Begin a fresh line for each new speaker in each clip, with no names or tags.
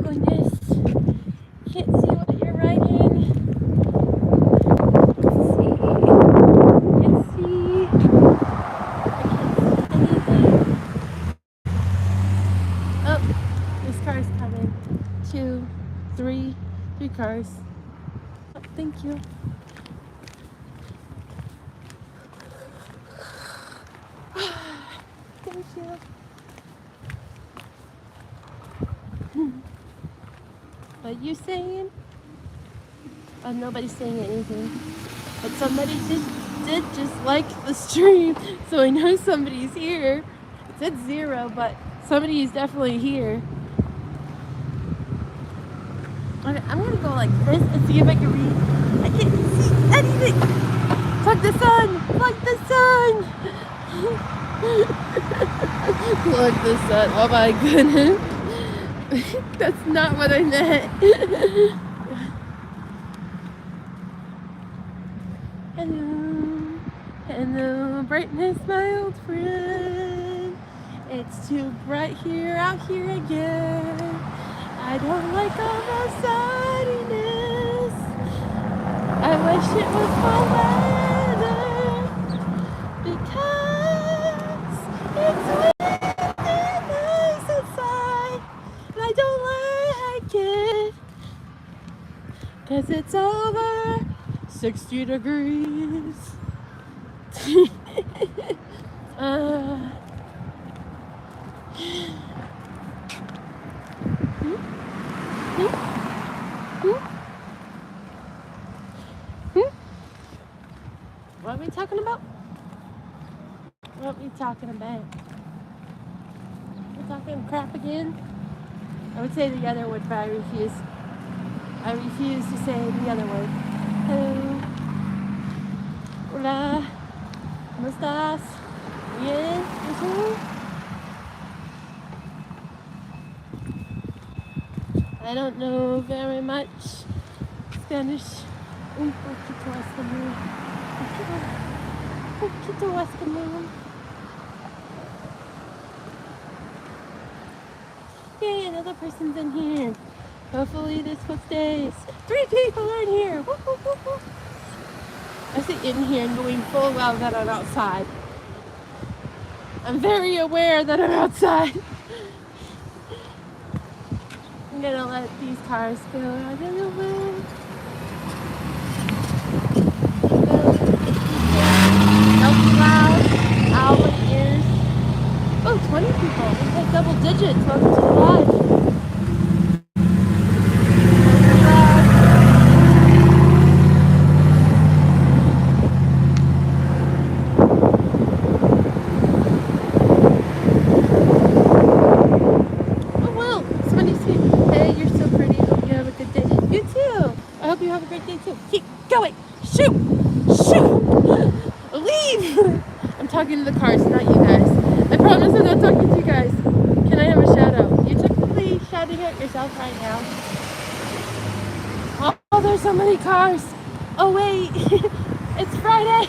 goodness. Can't see what you're writing. Let's see. Can't see. I can't see anything. Oh, this car's coming. 2, 3 cars. Oh, thank you. Thank you. What you saying? Oh, nobody's saying anything. But somebody did just like the stream, so I know somebody's here. It said 0, but somebody is definitely here. Okay, I'm gonna go like this and see if I can read. I can't see anything. Plug the sun! Plug the sun! Plug the sun. Oh my goodness. That's not what I meant. Hello. Hello, brightness, my old friend. It's too bright here, out here again. I don't like all the sunniness. I wish it was fall weather, because it's windy nice outside, and I don't like it, because it's over 60 degrees. What are we talking about? What are we talking about? We're talking crap again? I would say the other word, but I refuse. I refuse to say the other word. Hello. Hola. ¿Cómo estás? Bien. ¿Y tú? I don't know very much Spanish. Un poquito español. Poquito español. Yay, another person's in here. Hopefully this one stays. 3 people are in here. Woo, woo, woo, woo. I say in here and going full well that I'm outside. I'm very aware that I'm outside. I'm gonna let these cars go out of the way. Loud, owl ears. Oh, 20 people. We hit double digits. Welcome to the live. Oh, well, somebody's here. Hey, you're so pretty. Hope you have a good day. You too. I hope you have a great day too. Keep going. Shoot. Shoot. Leave. I'm talking to the cars, not you guys. I promise I'm not talking to you guys. Can I have a shout out? You're technically shouting at yourself right now. Oh, there's so many cars. Oh, wait. It's Friday.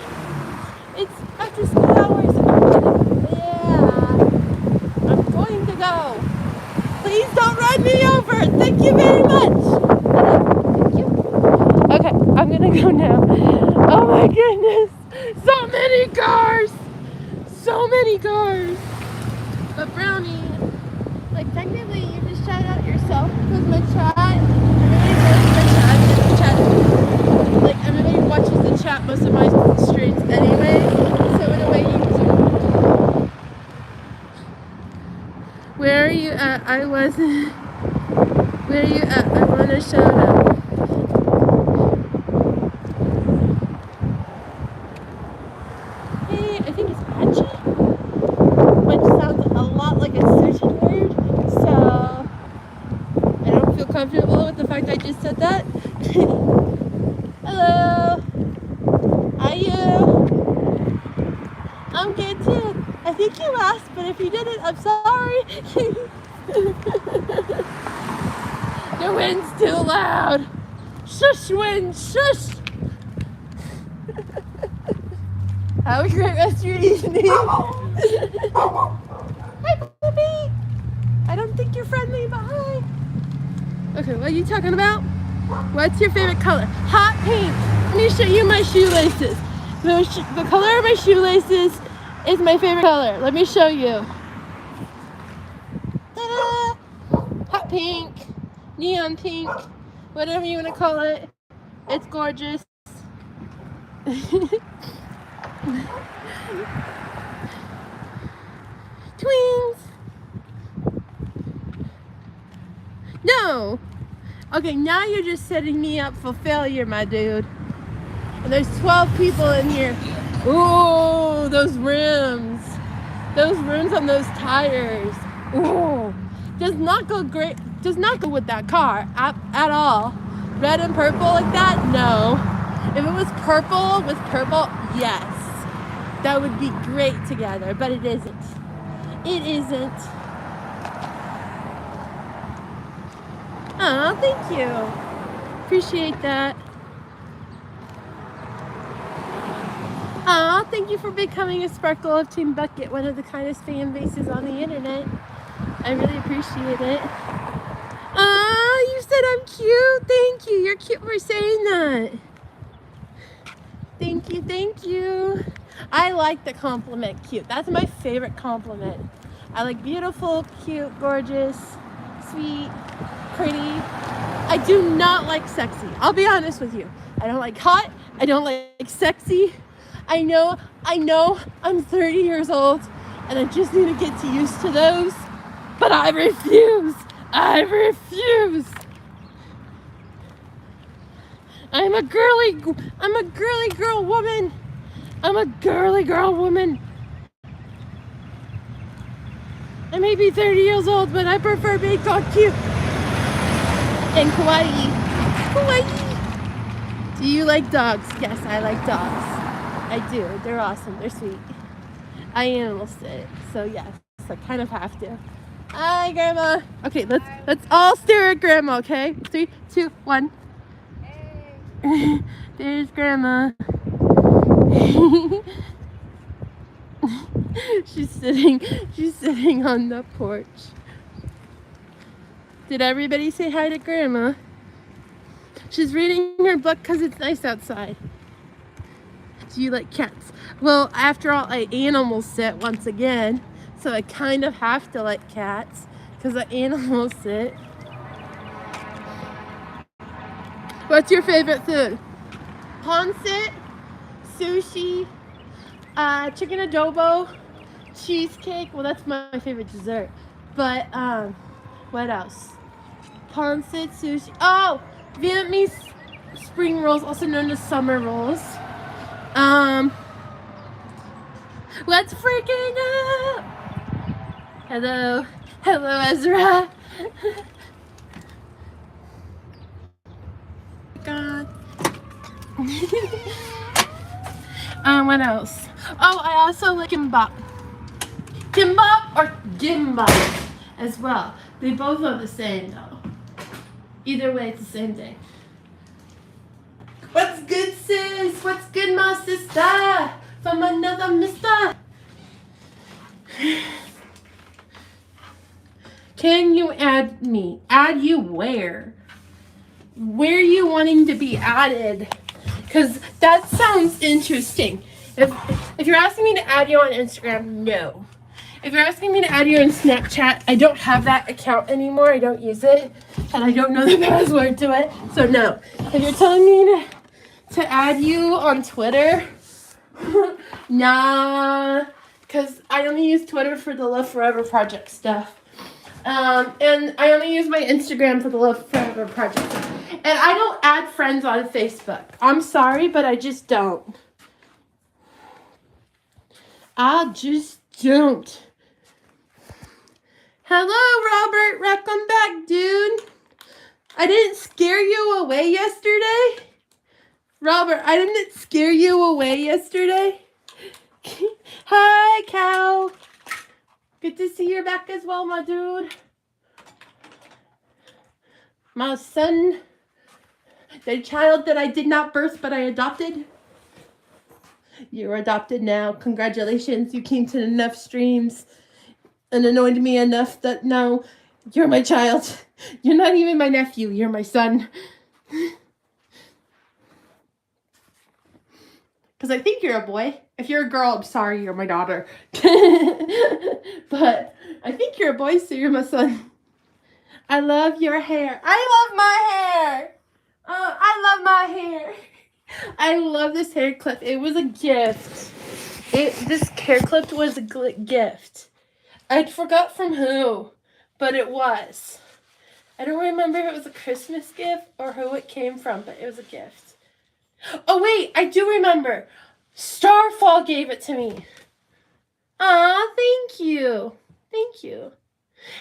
It's after school hours. Yeah. I'm going to go. Please don't run me over. Thank you very much. Thank you. Okay, I'm going to go now. Oh, my goodness. So many cars. So many cars. But Brownie, like technically you just shout out yourself because my chat, like everybody watches the chat most of my streams anyway, so in a way you do. Where are you at? I wasn't. Where are you at? I want to shout out. Hey, I think it's Patchy, which sounds a lot like a certain word, so I don't feel comfortable with the fact I just said that. Hello. Are you? I'm good too. I think you asked, but if you didn't, I'm sorry. The wind's too loud. Shush, wind, shush. Have a great rest of your evening. Hi, puppy. I don't think you're friendly, but hi. Okay, what are you talking about? What's your favorite color? Hot pink. Let me show you my shoelaces. The color of my shoelaces is my favorite color. Let me show you. Ta-da! Hot pink, neon pink, whatever you want to call it. It's gorgeous. Twins. No. Okay, now you're just setting me up for failure, my dude. And there's 12 people in here. Ooh, those rims. Those rims on those tires. Ooh. Does not go great. Does not go with that car at all. Red and purple like that? No. If it was purple with purple, yes. That would be great together, but it isn't. It isn't. Oh, thank you. Appreciate that. Oh, thank you for becoming a Sparkle of Team Bucket, one of the kindest fan bases on the internet. I really appreciate it. Oh, you said I'm cute. Thank you. You're cute for saying that. Thank you. Thank you. I like the compliment cute. That's my favorite compliment. I like beautiful, cute, gorgeous, sweet, pretty. I do not like sexy. I'll be honest with you. I don't like hot. I don't like sexy. I know I'm 30 years old and I just need to get used to those, but I refuse. I refuse. I'm a girly girl woman. I'm a girly girl woman. I may be 30 years old, but I prefer being called cute and kawaii. Kawaii. Do you like dogs? Yes, I like dogs. I do. They're awesome. They're sweet. I animal sit, so yes, I kind of have to. Hi, Grandma. Okay, let's all stare at Grandma. Okay, 3, 2, 1. Hey. There's Grandma. She's sitting on the porch. Did everybody say hi to Grandma? She's reading her book because it's nice outside. Do you like cats? Well, after all, I animal sit once again, so I kind of have to like cats because I animal sit. What's your favorite food? Ponsit, sushi, chicken adobo, cheesecake. Well, that's my favorite dessert. But what else? Ponsit, sushi. Oh, Vietnamese spring rolls, also known as summer rolls. What's freaking up? Hello, Ezra. God. What else? Oh, I also like kimbap. Kimbap or gimbap as well. They both are the same though. Either way, it's the same thing. What's good, sis? What's good, my sister? From another mister. Can you add me? Add you where? Where are you wanting to be added? Because that sounds interesting. If you're asking me to add you on Instagram, no. If you're asking me to add you on Snapchat, I don't have that account anymore. I don't use it. And I don't know the password to it. So no. If you're telling me to add you on Twitter, nah. Because I only use Twitter for the Love Forever Project stuff. And I only use my Instagram for the Love Forever Project. And I don't add friends on Facebook. I'm sorry, but I just don't. I just don't. Hello, Robert. Welcome back, dude. I didn't scare you away yesterday. Robert, I didn't scare you away yesterday. Hi, Cal. Good to see you back as well, my dude. My son, the child that I did not birth but I adopted. You're adopted now. Congratulations. You came to enough streams and annoyed me enough that now You're my child. You're not even my nephew. You're my son. Because I think you're a boy. If you're a girl, I'm sorry, you're my daughter. But I think you're a boy, so you're my son. I love your hair. I love my hair. Oh, I love my hair. I love this hair clip. It was a gift. This hair clip was a gift. I forgot from who, but it was. I don't remember if it was a Christmas gift or who it came from, but it was a gift. Oh, wait, I do remember. Starfall gave it to me. Aw, thank you. Thank you.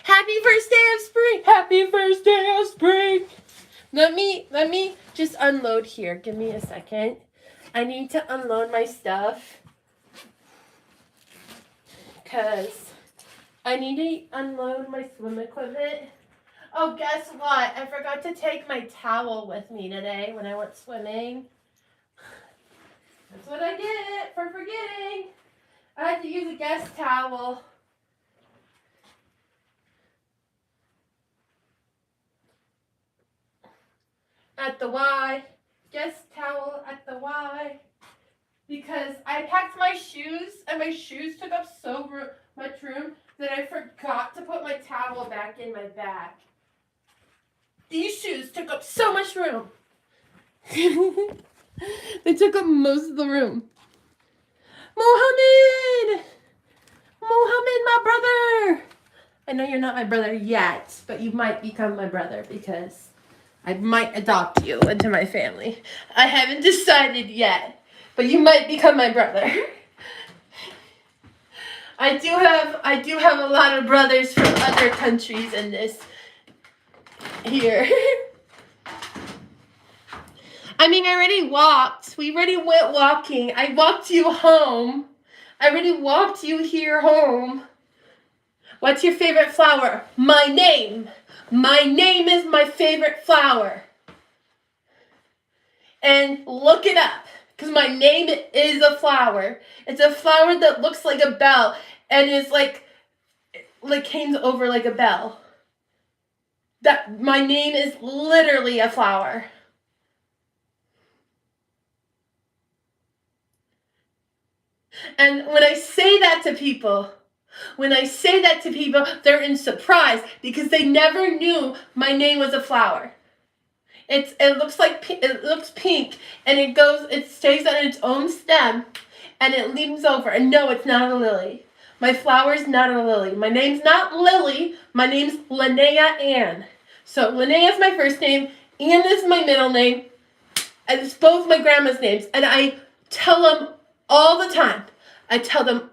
Happy first day of spring. Happy first day of spring. Let me just unload here. Give me a second. I need to unload my stuff. Because I need to unload my swim equipment. Oh, guess what? I forgot to take my towel with me today when I went swimming. That's what I get for forgetting. I had to use a guest towel. At the Y. Guest towel at the Y. Because I packed my shoes and my shoes took up so much room that I forgot to put my towel back in my bag. These shoes took up so much room. They took up most of the room. Mohammed, my brother. I know you're not my brother yet, but you might become my brother because I might adopt you into my family. I haven't decided yet, but you might become my brother. I do have a lot of brothers from other countries in this here. I mean, I already walked. We already went walking. I walked you home. I already walked you here home. What's your favorite flower? My name. My name is my favorite flower. And look it up. Because my name is a flower. It's a flower that looks like a bell. And is like hangs over like a bell. That my name is literally a flower. And when I say that to people, they're in surprise because they never knew my name was a flower. It looks pink and it stays on its own stem and it leans over. And no, it's not a lily. My flower's not a lily. My name's not Lily. My name's Linnea Ann. So Linnea is my first name. Ann is my middle name. And it's both my grandma's names. And I tell them all the time. I tell people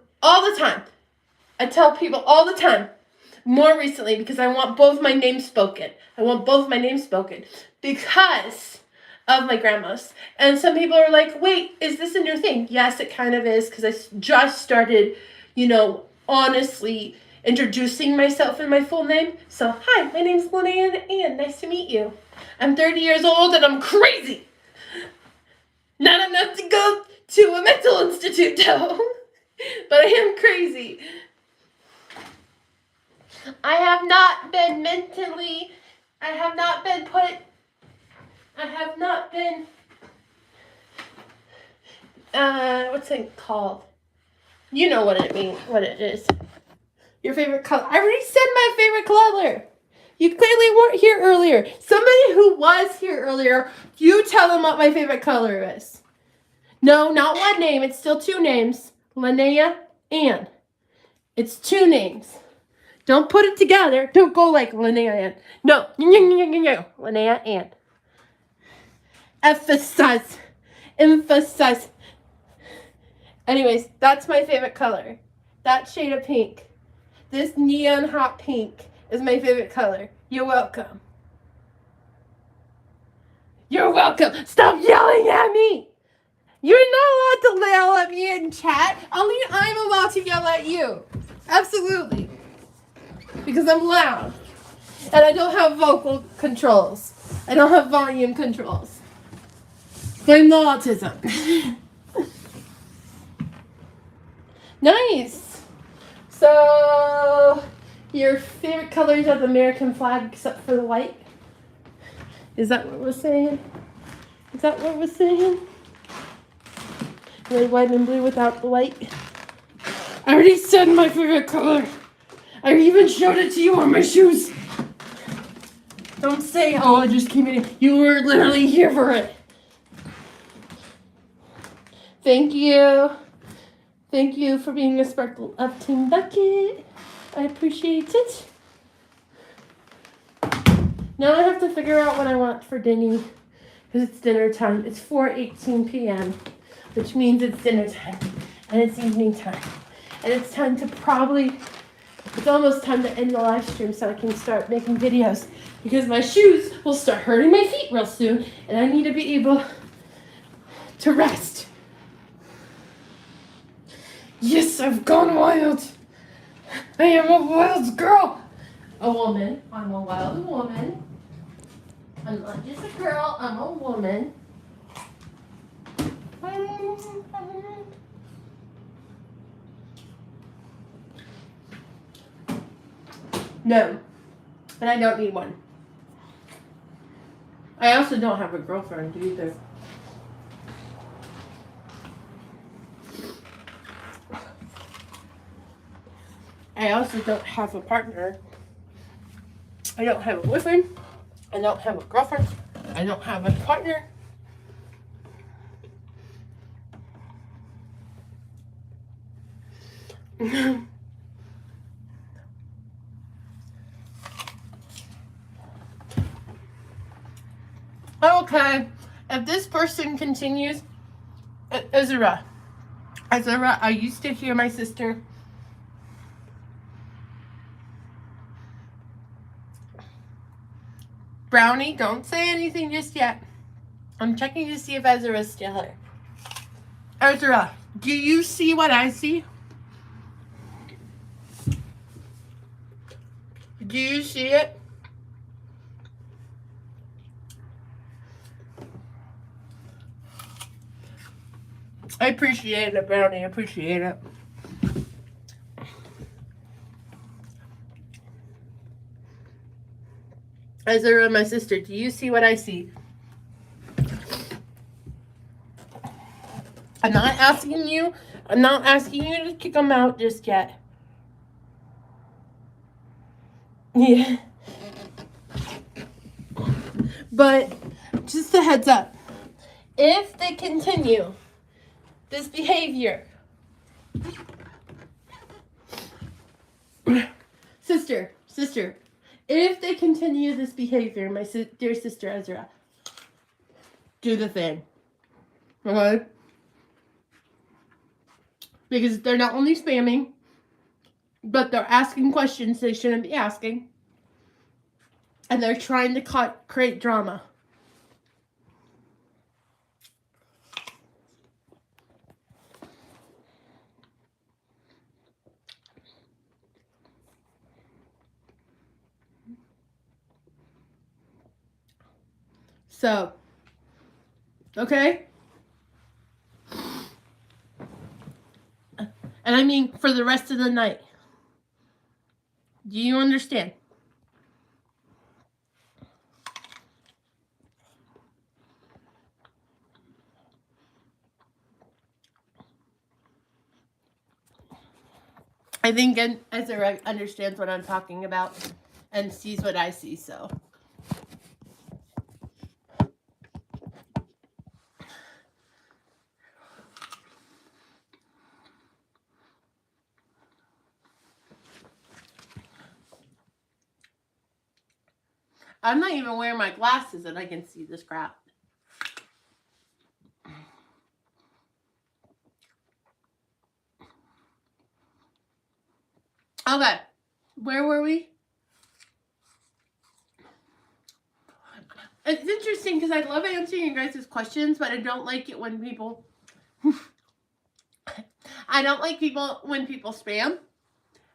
all the time. More recently, because I want both my names spoken. Because of my grandma's. And some people are like, wait, is this a new thing? Yes, it kind of is, because I just started, honestly introducing myself in my full name. So, hi, my name's Linnea Ann. Nice to meet you. I'm 30 years old and I'm crazy. Not enough to go to a mental institute, though. But I am crazy. I have not been what's it called? You know what it is. Your favorite color. I already said my favorite color. You clearly weren't here earlier. Somebody who was here earlier, you tell them what my favorite color is. No, not one name. It's still two names. Linnea Ann. It's two names. Don't put it together. Don't go like Linnea Ann. No. Linnea Ann. Emphasize. Anyways, that's my favorite color. That shade of pink. This neon hot pink is my favorite color. You're welcome. You're welcome. Stop yelling at me. You're not allowed to yell at me in chat. Only I'm allowed to yell at you. Absolutely. Because I'm loud. And I don't have vocal controls. I don't have volume controls. Blame the autism. Nice. So, Your favorite colors of the American flag except for the white? Is that what we're saying? Is that what we're saying? Red, white, and blue without the white? I already said my favorite color. I even showed it to you on my shoes. Don't say, oh, I just came in. You were literally here for it. Thank you. Thank you for being a sparkle of Team Bucket. I appreciate it. Now I have to figure out what I want for Denny. Because it's dinner time. It's 4:18 p.m. Which means it's dinner time. And it's evening time. And it's time to it's almost time to end the live stream so I can start making videos. Because my shoes will start hurting my feet real soon. And I need to be able to rest. Yes, I've gone wild. I am a wild girl. A woman. I'm a wild woman. I'm not just a girl. I'm a woman. No, but I don't need one. I also don't have a girlfriend either. I also don't have a partner. I don't have a boyfriend. I don't have a girlfriend. I don't have a partner. Okay, if this person continues, Ezra, I used to hear my sister. Brownie, don't say anything just yet. I'm checking to see if Ezra's still here. Ezra, do you see what I see? Do you see it? I appreciate it, Brownie. I appreciate it. Ezra, my sister, do you see what I see? I'm not asking you to kick them out just yet. Yeah. But just a heads up. If they continue this behavior, sister, if they continue this behavior, my dear sister Ezra, do the thing. Okay? Because they're not only spamming, but they're asking questions they shouldn't be asking. And they're trying to create drama. So, okay? And I mean for the rest of the night. Do you understand? I think Ezra understands what I'm talking about and sees what I see, so. I'm not even wearing my glasses and I can see this crap. Okay, where were we? It's interesting because I love answering you guys' questions, but I don't like it when people... I don't like when people spam.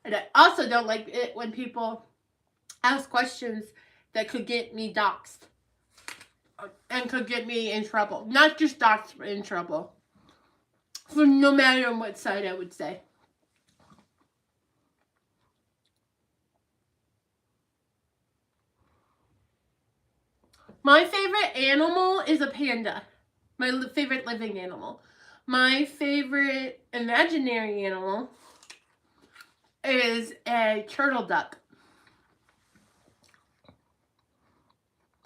And I also don't like it when people ask questions that could get me doxxed. And could get me in trouble. Not just doxxed, but in trouble. For no matter on what side, I would say. My favorite animal is a panda. My favorite living animal. My favorite imaginary animal is a turtle duck.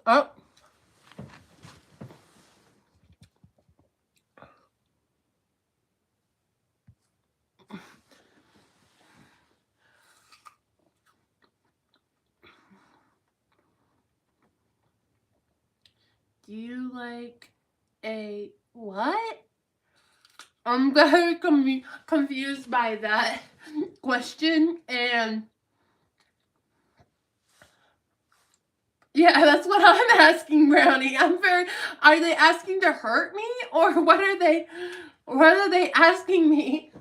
Oh. Do you like a what? I'm very confused by that question, and yeah, that's what I'm asking, Brownie. Are they asking to hurt me, or what are they asking me?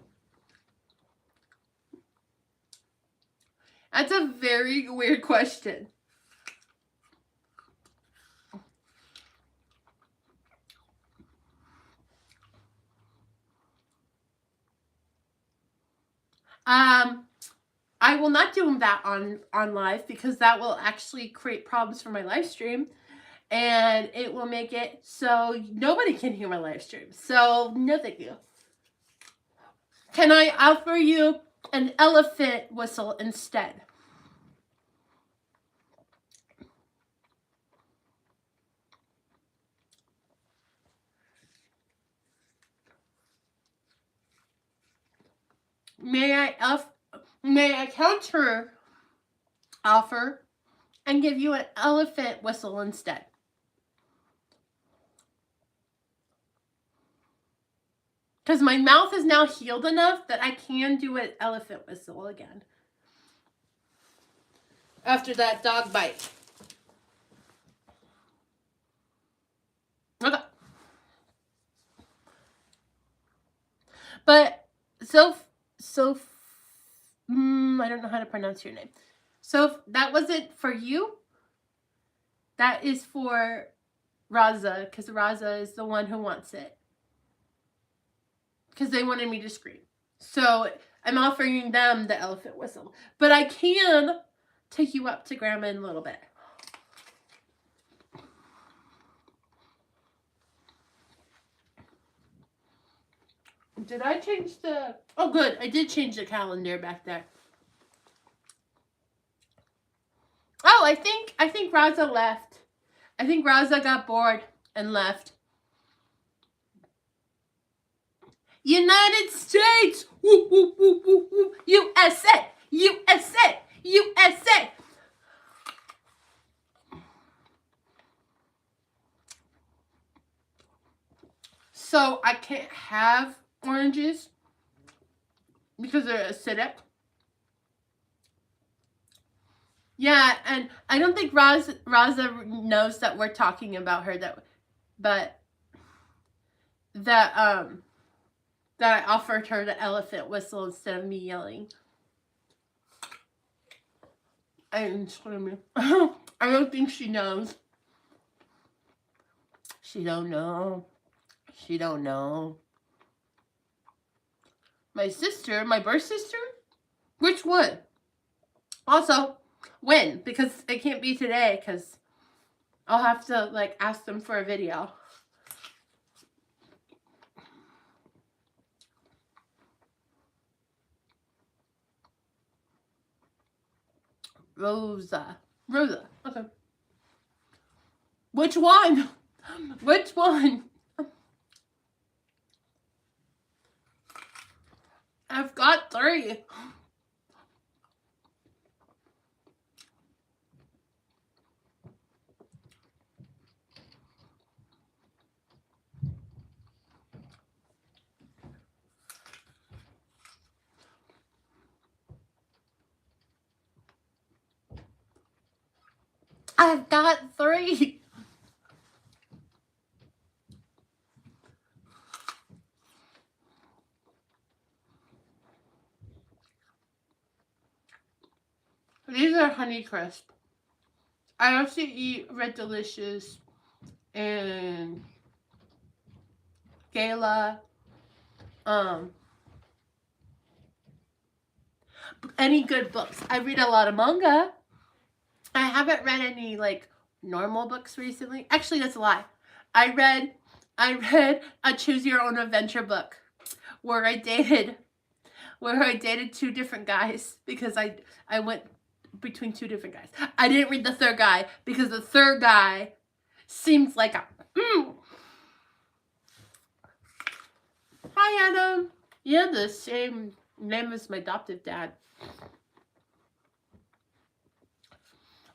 That's a very weird question. I will not do that on live because that will actually create problems for my live stream, and it will make it so nobody can hear my live stream. So no thank you. Can I offer you an elephant whistle instead? May I counter offer and give you an elephant whistle instead? Because my mouth is now healed enough that I can do an elephant whistle again. After that dog bite. Okay. But I don't know how to pronounce your name. So that wasn't for you. That is for Raza, because Raza is the one who wants it. Because they wanted me to scream. So I'm offering them the elephant whistle. But I can take you up to Grandma in a little bit. Did I change the... Oh, good. I did change the calendar back there. Oh, I think Raza left. I think Raza got bored and left. United States! Woo, woo, woo, woo, woo. USA! USA! USA! So I can't have oranges because they're acidic. Yeah, and I don't think Raza knows that we're talking about her, but that I offered her the elephant whistle instead of me yelling. I'm screaming. I don't think she knows. She don't know. She don't know. My sister, my birth sister? Which one? Also, when? Because it can't be today, because I'll have to, like, ask them for a video. Rosa. Okay. Which one? Which one? I've got 3. I've got 3. These are Honeycrisp. I also eat Red Delicious and Gala. Any good books. I read a lot of manga. I haven't read any, like, normal books recently. Actually, that's a lie. I read a choose your own adventure book where I dated two different guys because I went between two different guys. I didn't read the third guy because the third guy seems like a Hi Adam. You have the same name as my adoptive dad.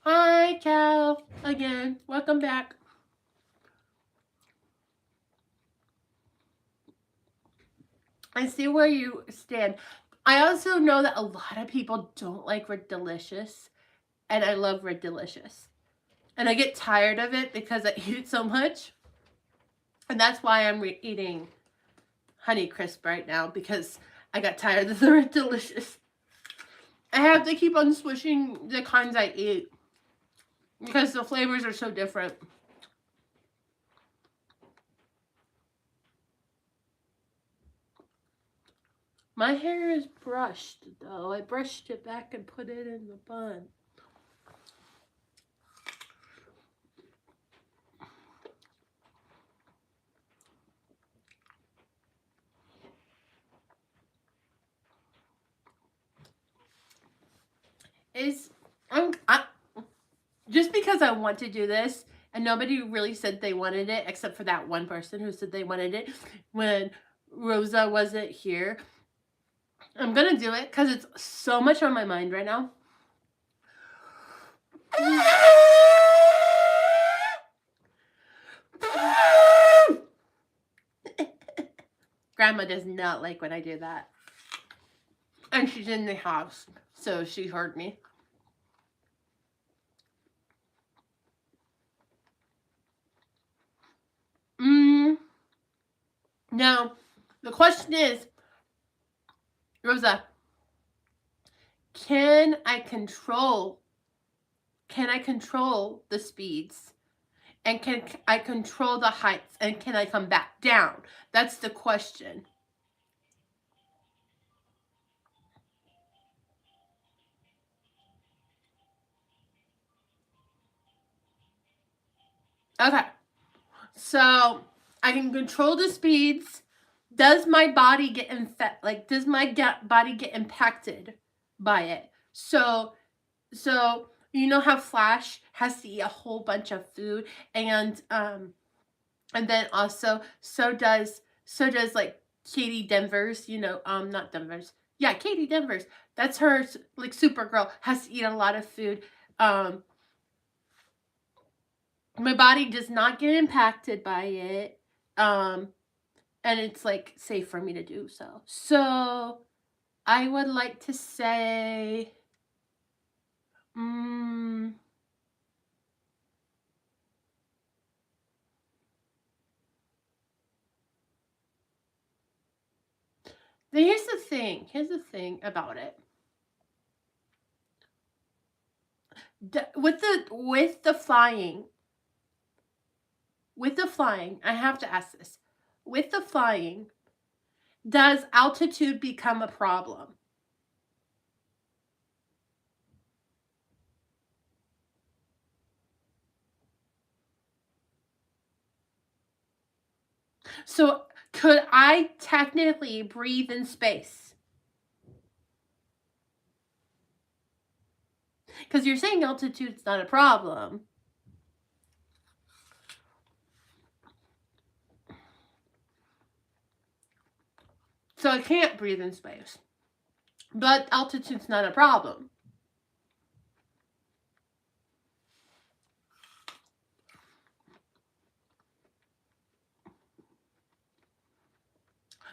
Hi Cal again. Welcome back. I see where you stand. I also know that a lot of people don't like Red Delicious, and I love Red Delicious. And I get tired of it because I eat it so much. And that's why I'm eating Honey Crisp right now, because I got tired of the Red Delicious. I have to keep on switching the kinds I eat because the flavors are so different. My hair is brushed, though. I brushed it back and put it in the bun. Just because I want to do this, and nobody really said they wanted it, except for that one person who said they wanted it when Rosa wasn't here. I'm gonna do it because it's so much on my mind right now. Grandma does not like when I do that. And she's in the house, so she heard me. Now, the question is, Rosa, can I control the speeds? And can I control the heights? And can I come back down? That's the question. Okay. So, I can control the speeds. Does my body get does my body get impacted by it? So you know how Flash has to eat a whole bunch of food, and then also so does like Katie Denver's, not Denver's. Yeah, Katie Denver's. That's her, like, Supergirl has to eat a lot of food. My body does not get impacted by it. And it's, like, safe for me to do so. So I would like to say, here's the thing about it. With the flying, I have to ask this. With the flying, does altitude become a problem? So could I technically breathe in space? Because you're saying altitude's not a problem. So I can't breathe in space. But altitude's not a problem.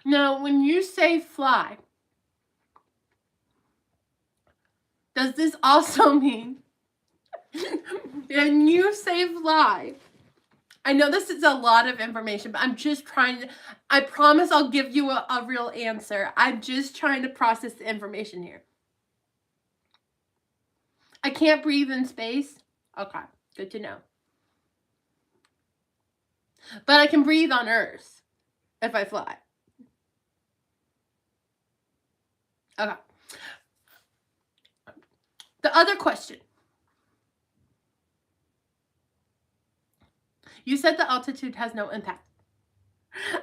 Now, when you say fly, does this also mean when you say fly? I know this is a lot of information, but I'm just trying to, I promise I'll give you a real answer. I'm just trying to process the information here. I can't breathe in space? Okay, good to know. But I can breathe on Earth if I fly. Okay. The other question. You said the altitude has no impact.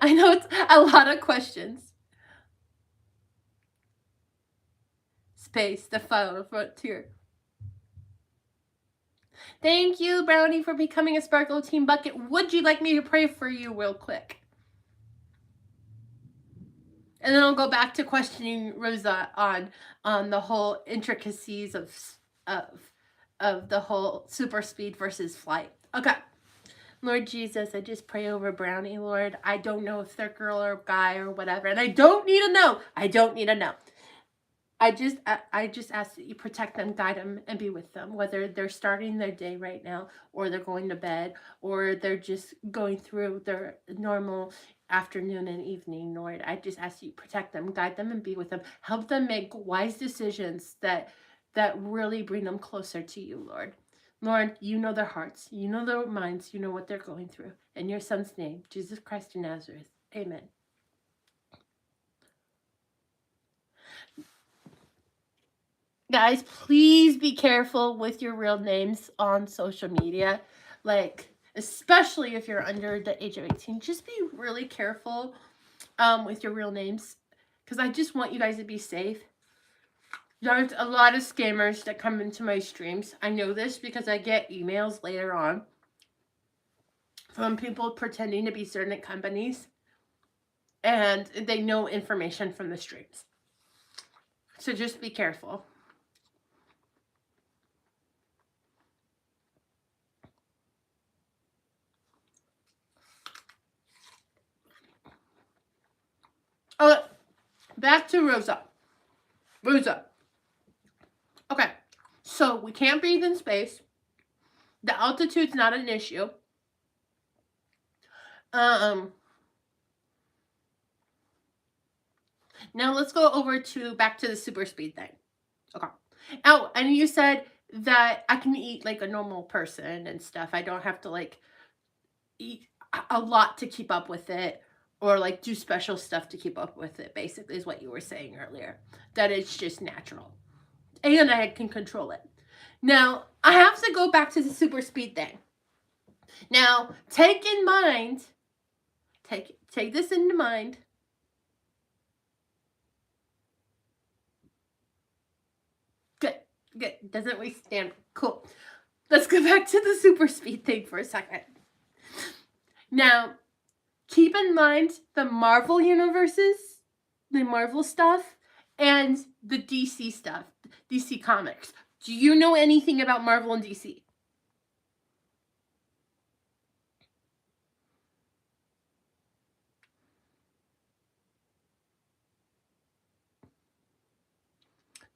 I know it's a lot of questions. Space, the final frontier. Thank you, Brownie, for becoming a Sparkle Team Bucket. Would you like me to pray for you real quick? And then I'll go back to questioning Rosa on the whole intricacies of the whole super speed versus flight. Okay. Lord Jesus, I just pray over Brownie, Lord. I don't know if they're girl or guy or whatever, and I don't need to know. I don't need to know. I just ask that you protect them, guide them, and be with them, whether they're starting their day right now, or they're going to bed, or they're just going through their normal afternoon and evening, Lord. I just ask you protect them, guide them, and be with them. Help them make wise decisions that really bring them closer to you, Lord. Lord, you know their hearts, you know their minds, you know what they're going through. In your Son's name, Jesus Christ of Nazareth. Amen. Guys, please be careful with your real names on social media. Like, especially if you're under the age of 18, just be really careful with your real names. Because I just want you guys to be safe. There's a lot of scammers that come into my streams. I know this because I get emails later on from people pretending to be certain companies. And they know information from the streams. So just be careful. Oh, back to Rosa. Rosa. Okay, so we can't breathe in space. The altitude's not an issue. Now let's go over to back to the super speed thing. Okay. Oh, and you said that I can eat like a normal person and stuff. I don't have to like eat a lot to keep up with it, or like do special stuff to keep up with it, basically, is what you were saying earlier. That it's just natural. And I can control it. Now, I have to go back to the super speed thing. Now, take in mind, take this into mind. Good. Doesn't waste stamina. Cool. Let's go back to the super speed thing for a second. Now, keep in mind the Marvel universes, the Marvel stuff, and the DC stuff, DC Comics. Do you know anything about Marvel and DC?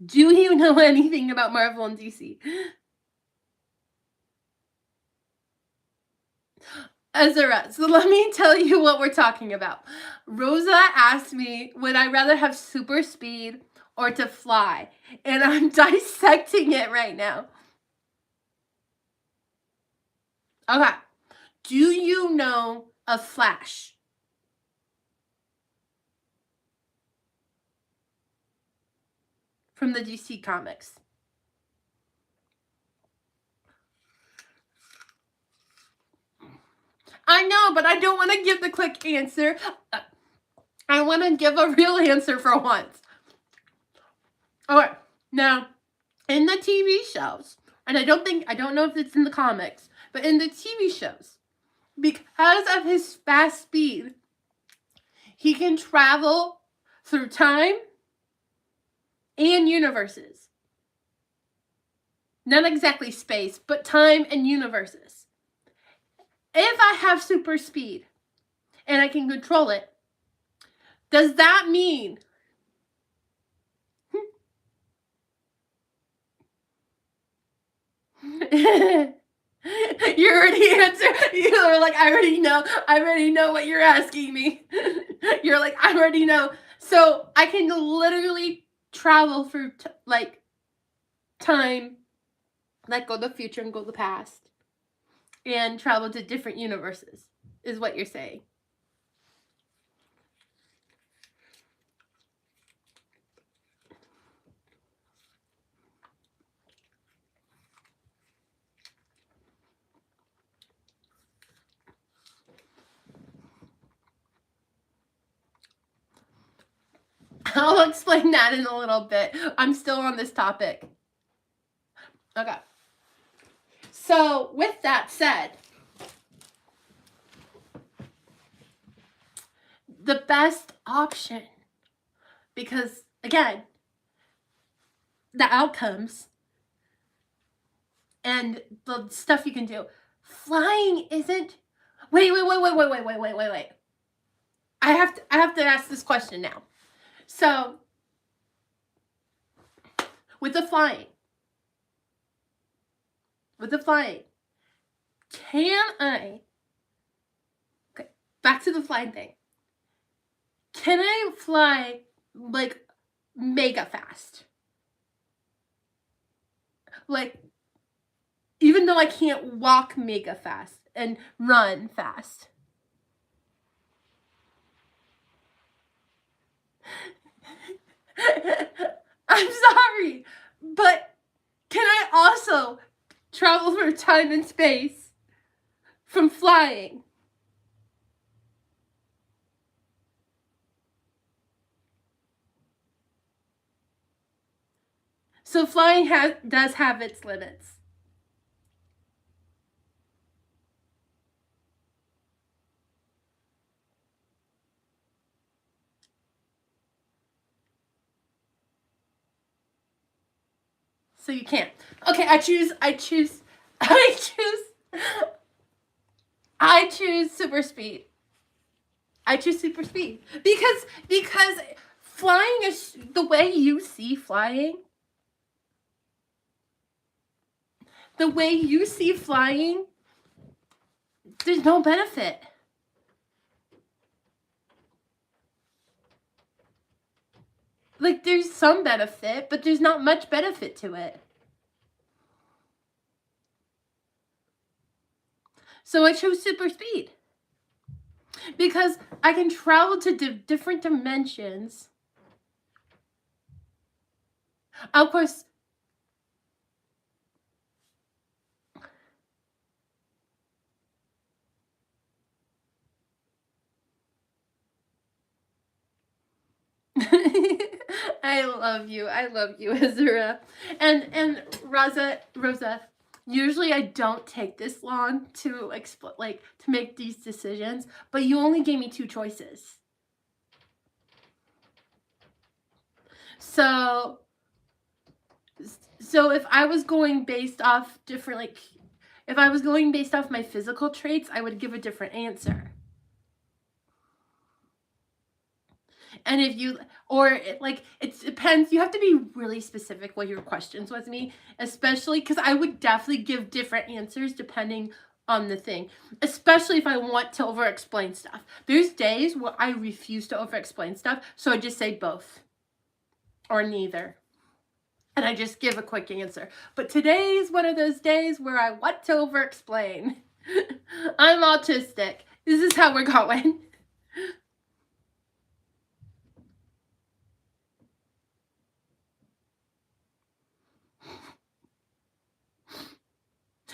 Do you know anything about Marvel and DC? Azura, so let me tell you what we're talking about. Rosa asked me, would I rather have super speed or to fly? And I'm dissecting it right now. Okay. Do you know of Flash? From the DC Comics. I know, but I don't want to give the quick answer. I want to give a real answer for once. Okay, now, in the TV shows, and I don't know if it's in the comics, but in the TV shows, because of his fast speed, he can travel through time and universes. Not exactly space, but time and universes. If I have super speed and I can control it, does that mean you already answered? You're like, I already know what you're asking me. You're like, I already know. So I can literally travel through like time, like go to the future and go to the past, and travel to different universes, is what you're saying. I'll explain that in a little bit. I'm still on this topic. Okay. So, with that said, the best option, because, again, the outcomes and the stuff you can do, flying isn't... Wait. I have to ask this question now. So, with the flying, can I... Okay, back to the flying thing. Can I fly, like, mega fast? Like, even though I can't walk mega fast and run fast. I'm sorry, but can I also travel through time and space from flying? So flying does have its limits. So you can't. Okay, I choose super speed. I choose super speed because flying is the way you see flying. The way you see flying, there's no benefit. Like, there's some benefit, but there's not much benefit to it. So I chose super speed. Because I can travel to different dimensions. Of course, I love you, Azura. And Rosa, usually I don't take this long to to make these decisions, but you only gave me 2 choices. So if I was going based off different, if I was going based off my physical traits, I would give a different answer. And if you, it depends. You have to be really specific with your questions with me, especially because I would definitely give different answers depending on the thing, especially if I want to over-explain stuff. There's days where I refuse to over-explain stuff, so I just say both or neither. And I just give a quick answer. But today's one of those days where I want to over-explain. I'm autistic. This is how we're going.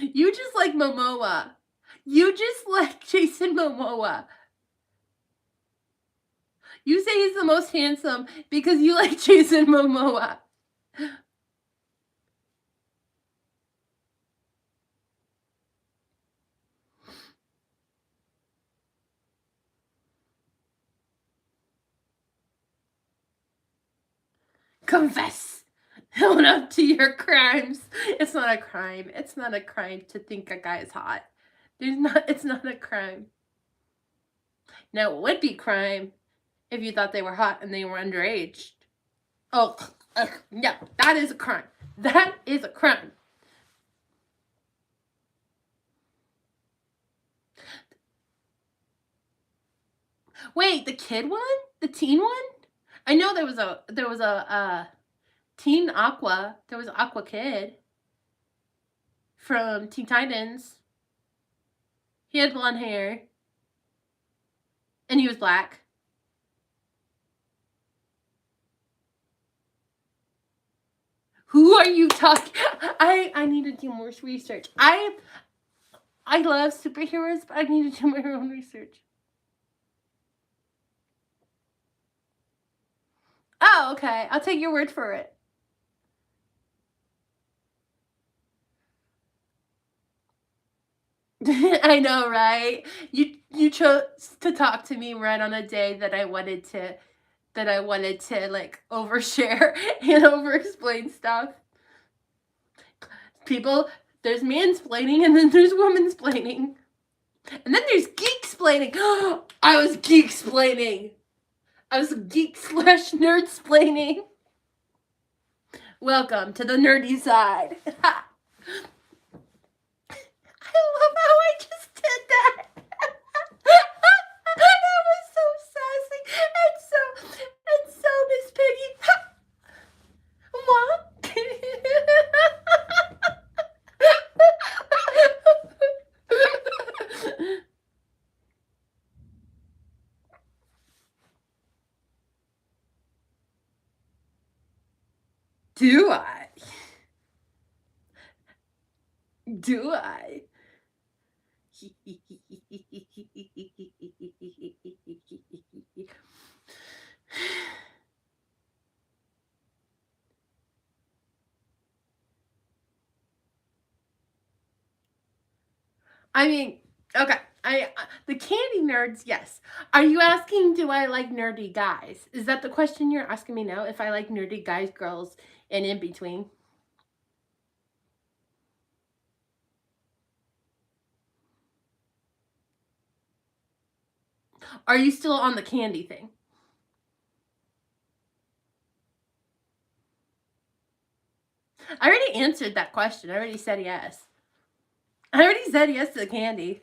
You just like Momoa. You just like Jason Momoa. You say he's the most handsome because you like Jason Momoa. Confess. Own up to your crimes. It's not a crime. It's not a crime to think a guy is hot. It's not a crime. Now, it would be crime if you thought they were hot and they were underage. Oh, yeah, that is a crime. That is a crime. Wait, the kid one? The teen one? I know there was a Teen Aqua. There was Aqua Kid from Teen Titans. He had blonde hair. And he was black. Who are you talking? I need to do more research. I love superheroes, but I need to do my own research. Oh, Oh, okay. I'll take your word for it. I know, right? You chose to talk to me right on a day that I wanted to like overshare and over-explain stuff. People, there's mansplaining and then there's womansplaining. And then there's geek-splaining. I was geek-splaining. I was geek/nerd-splaining. Welcome to the nerdy side. I love how I just did that. That was so sassy and so Miss Piggy. What? Do I? Do I? I mean, okay. The candy nerds, yes. Are you asking, do I like nerdy guys? Is that the question you're asking me now? If I like nerdy guys, girls, and in between? Are you still on the candy thing? I already answered that question. I already said yes. I already said yes to the candy.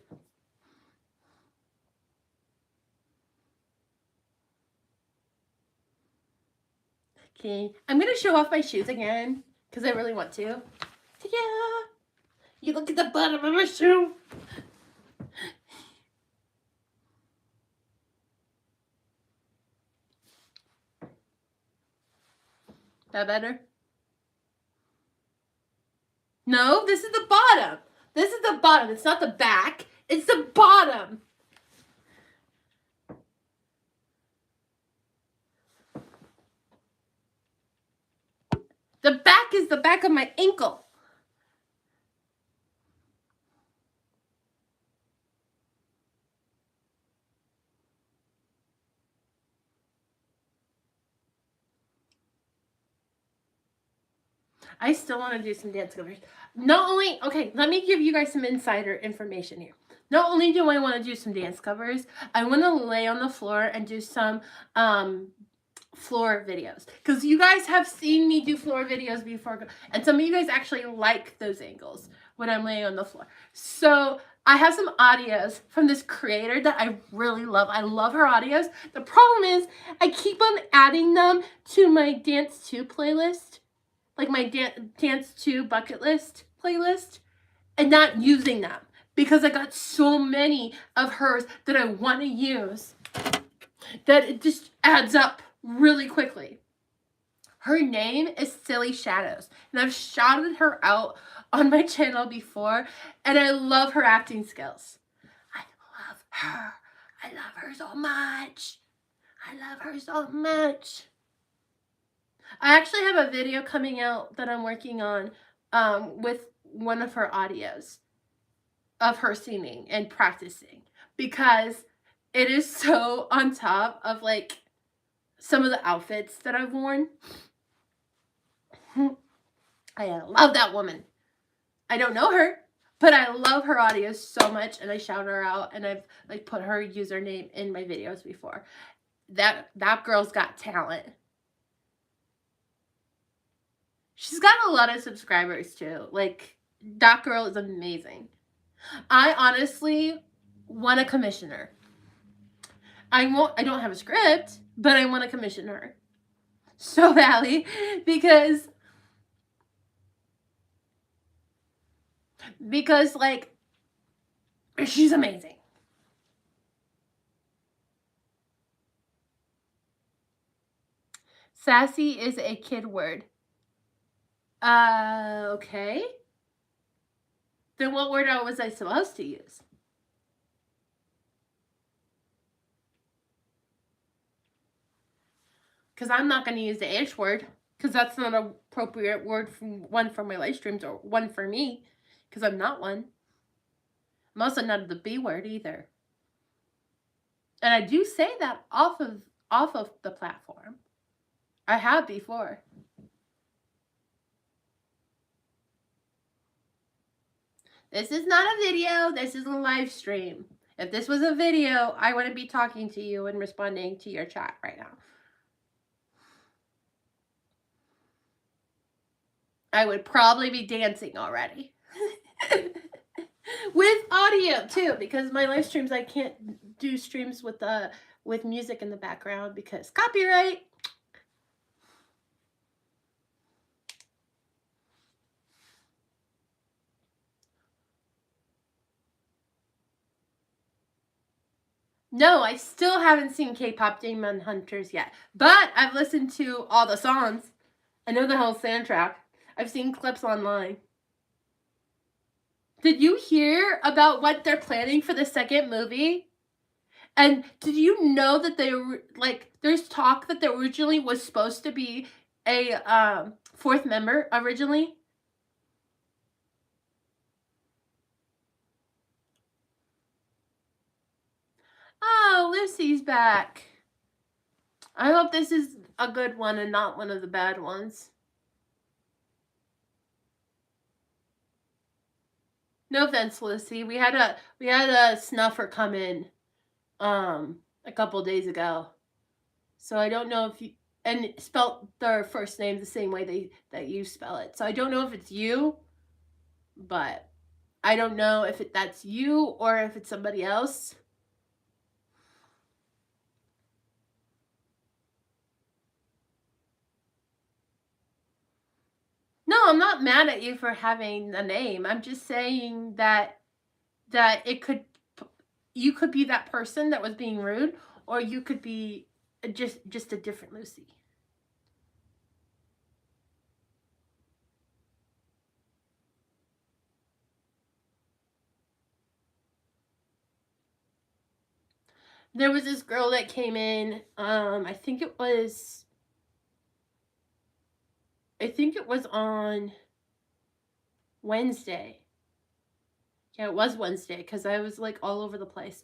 Okay. I'm going to show off my shoes again because I really want to. Yeah. You look at the bottom of my shoe. That better? No, this is the bottom. This is the bottom. It's not the back. It's the bottom. The back is the back of my ankle. I still want to do some dance covers. Not only, okay, let me give you guys some insider information here. Not only do I want to do some dance covers, I want to lay on the floor and do some floor videos. Because you guys have seen me do floor videos before. And some of you guys actually like those angles when I'm laying on the floor. So I have some audios from this creator that I really love. I love her audios. The problem is I keep on adding them to my Dance 2 playlist. Like my Dance 2 bucket list playlist. And not using them. Because I got so many of hers that I want to use. That it just adds up really quickly. Her name is Silly Shadows. And I've shouted her out on my channel before. And I love her acting skills. I love her. I love her so much. I love her so much. I actually have a video coming out that I'm working on with one of her audios of her singing and practicing. Because it is so on top of like some of the outfits that I've worn. I love that woman. I don't know her, but I love her audio so much, and I shout her out, and I've like put her username in my videos before. That girl's got talent. She's got a lot of subscribers too. Like, that girl is amazing. I honestly want to commission her. I don't have a script, but I want to commission her so badly because like she's amazing. Sassy is a kid word. Okay. Then what word was I supposed to use? because I'm not going to use the H word, because that's not an appropriate word one for my live streams or one for me, because I'm not one. I'm also not the B word either. And I do say that off of the platform. I have before. This is not a video. This is a live stream. If this was a video, I wouldn't be talking to you and responding to your chat right now. I would probably be dancing already. With audio too, because my live streams, I can't do streams with music in the background because copyright. No, I still haven't seen K-pop Demon Hunters yet, but I've listened to all the songs. I know the whole soundtrack. I've seen clips online. Did you hear about what they're planning for the second movie? And did you know that they were, like, there's talk that there originally was supposed to be a fourth member originally? Oh, Lucy's back. I hope this is a good one and not one of the bad ones. No offense, Lucy. We had a snuffer come in a couple days ago. So I don't know if you, and spelt their first name the same way that you spell it. So I don't know if it's you, but I don't know if that's you or if it's somebody else. No, I'm not mad at you for having a name. I'm just saying that you could be that person that was being rude, or you could be just a different Lucy. There was this girl that came in, I think it was on Wednesday. Yeah, it was Wednesday, because I was like all over the place.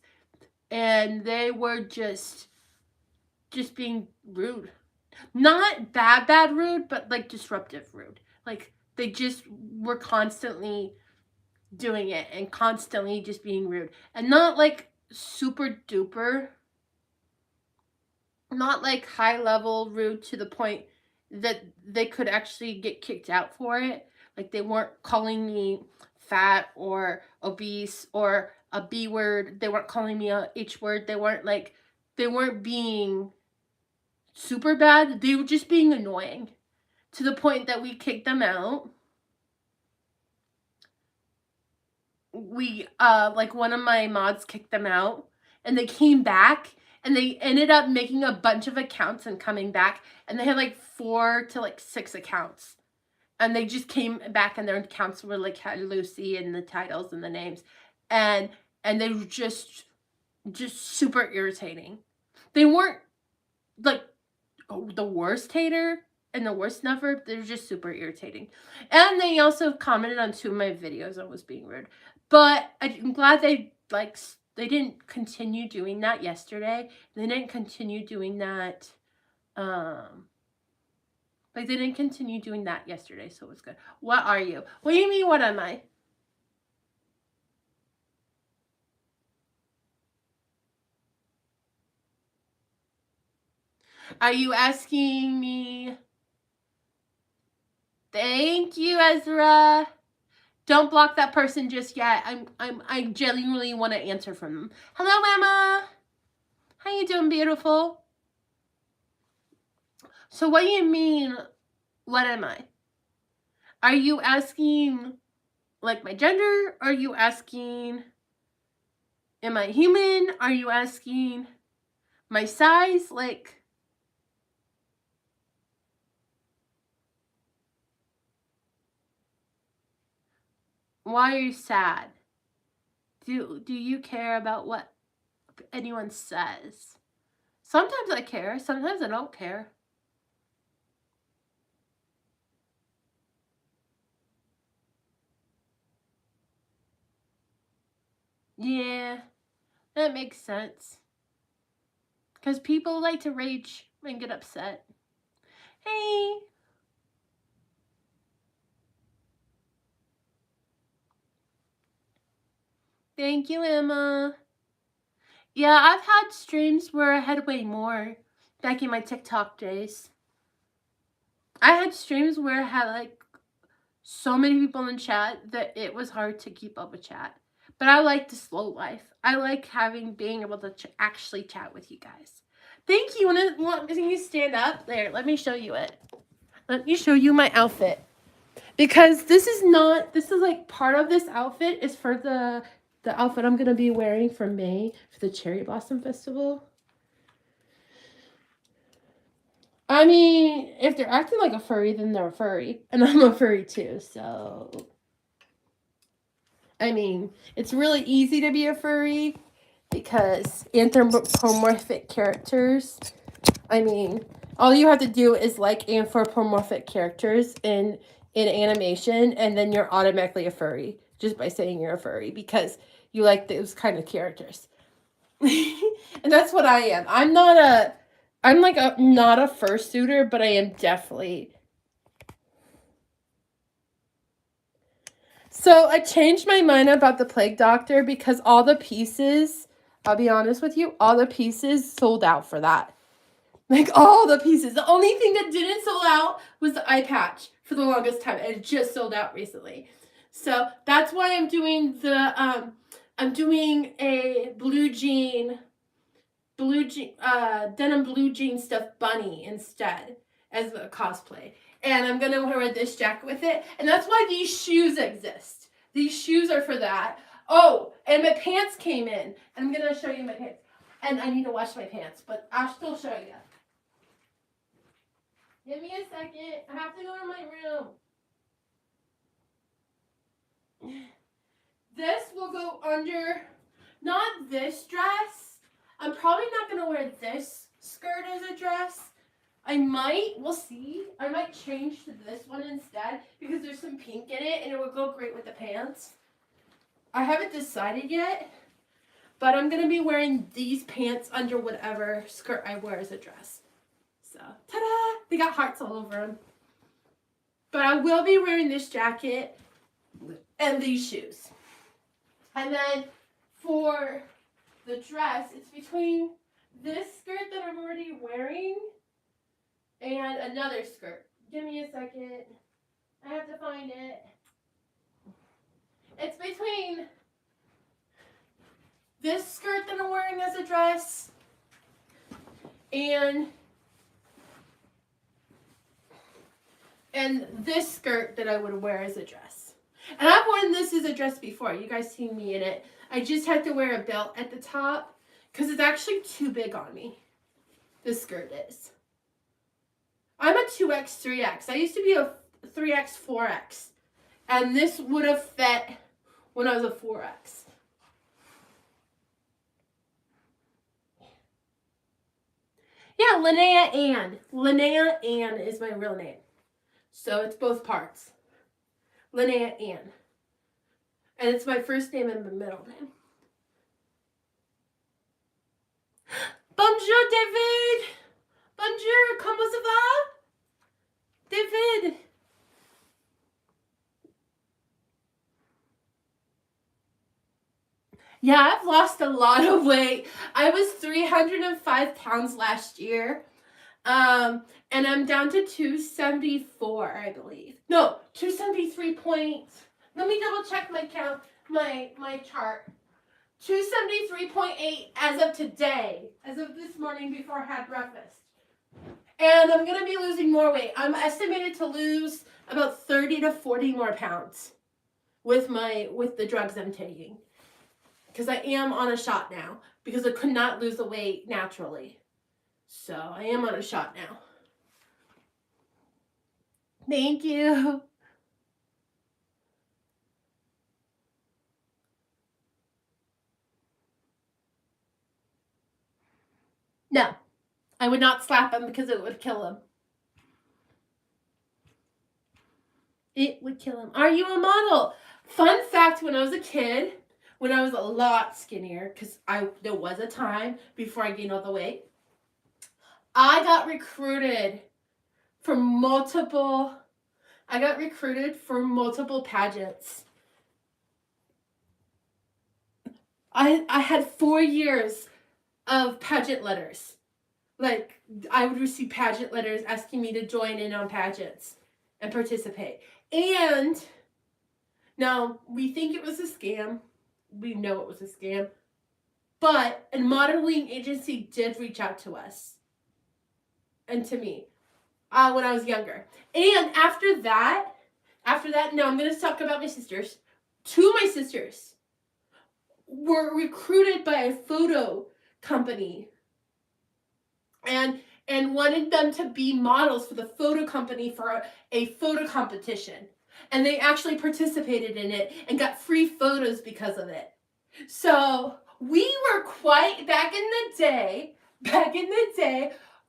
And they were just being rude. Not bad rude, but like disruptive rude. Like they just were constantly doing it and constantly just being rude. And not like super duper, not like high level rude to the point that they could actually get kicked out for it. Like they weren't calling me fat or obese or a B word. They weren't calling me a H word. They weren't being super bad. They were just being annoying to the point that we kicked them out. We like one of my mods kicked them out, and they came back, and they ended up making a bunch of accounts and coming back, and they had like 4 to 6 accounts, and they just came back, and their accounts were like had Lucy and the titles and the names, and they were just super irritating. They weren't like the worst hater and the worst snuffer. They're just super irritating. And they also commented on 2 of my videos and was being rude. But I'm glad they didn't continue doing that yesterday. They didn't continue doing that. They didn't continue doing that yesterday, so it was good. What are you? What do you mean, what am I? Are you asking me? Thank you, Ezra. Don't block that person just yet. I genuinely want to answer from them. Hello, Emma. How you doing, beautiful? So what do you mean, what am I? Are you asking, like, my gender? Are you asking, am I human? Are you asking my size? Like, why are you sad? Do you care about what anyone says? Sometimes I care. Sometimes I don't care. Yeah, that makes sense. Because people like to rage and get upset. Hey. Thank you, Emma. Yeah, I've had streams where I had way more back in my TikTok days. I had streams where I had like so many people in chat that it was hard to keep up with chat. But I like the slow life. I like being able to actually chat with you guys. Thank you. Can you stand up? There, let me show you it. Let me show you my outfit. Because this is like part of this outfit is for the outfit I'm going to be wearing for May for the Cherry Blossom Festival. I mean, if they're acting like a furry, then they're a furry. And I'm a furry too, so... I mean, it's really easy to be a furry because anthropomorphic characters... I mean, all you have to do is like anthropomorphic characters in animation, and then you're automatically a furry just by saying you're a furry because you like those kind of characters. And that's what I am. I'm not a fursuiter, but I am definitely. So I changed my mind about the Plague Doctor because all the pieces, I'll be honest with you, all the pieces sold out for that. Like, all the pieces. The only thing that didn't sell out was the eye patch for the longest time. It just sold out recently. So that's why I'm doing I'm doing a denim blue jean stuffed bunny instead as a cosplay. And I'm going to wear this jacket with it. And that's why these shoes exist. These shoes are for that. Oh, and my pants came in. And I'm going to show you my pants. And I need to wash my pants, but I'll still show you. Give me a second. I have to go to my room. This will go under, not this dress. I'm probably not going to wear this skirt as a dress. We'll see. I might change to this one instead because there's some pink in it and it would go great with the pants. I haven't decided yet, but I'm going to be wearing these pants under whatever skirt I wear as a dress. So, ta-da! They got hearts all over them. But I will be wearing this jacket and these shoes. And then for the dress, it's between this skirt that I'm already wearing and another skirt. Give me a second. I have to find it. It's between this skirt that I'm wearing as a dress and this skirt that I would wear as a dress. And I've worn this as a dress before. You guys seen me in it. I just had to wear a belt at the top because it's actually too big on me. This skirt is. I'm a 2X, 3X. I used to be a 3X, 4X. And this would have fit when I was a 4X. Yeah, Linnea Ann. Linnea Ann is my real name. So it's both parts. Linnea Ann. And it's my first name and my middle name. Bonjour, David! Bonjour, comment ça va? David! Yeah, I've lost a lot of weight. I was 305 pounds last year. And I'm down to 274, I believe. No, 273 point. Let me double check my count, my chart. 273.8 as of today, as of this morning before I had breakfast. And I'm going to be losing more weight. I'm estimated to lose about 30 to 40 more pounds with the drugs I'm taking. Because I am on a shot now because I could not lose the weight naturally. So I am on a shot now. Thank you. No, I would not slap him because it would kill him. It would kill him. Are you a model? Fun fact, when I was a kid, when I was a lot skinnier, because there was a time before I gained all the weight, I got recruited for multiple pageants. I had 4 years of pageant letters. Like, I would receive pageant letters asking me to join in on pageants and participate. And now we think it was a scam. We know it was a scam. But a modeling agency did reach out to us and to me when I was younger. And after that, now I'm going to talk about my sisters. 2 of my sisters were recruited by a photo company and wanted them to be models for the photo company for a photo competition. And they actually participated in it and got free photos because of it. So we were quite, back in the day,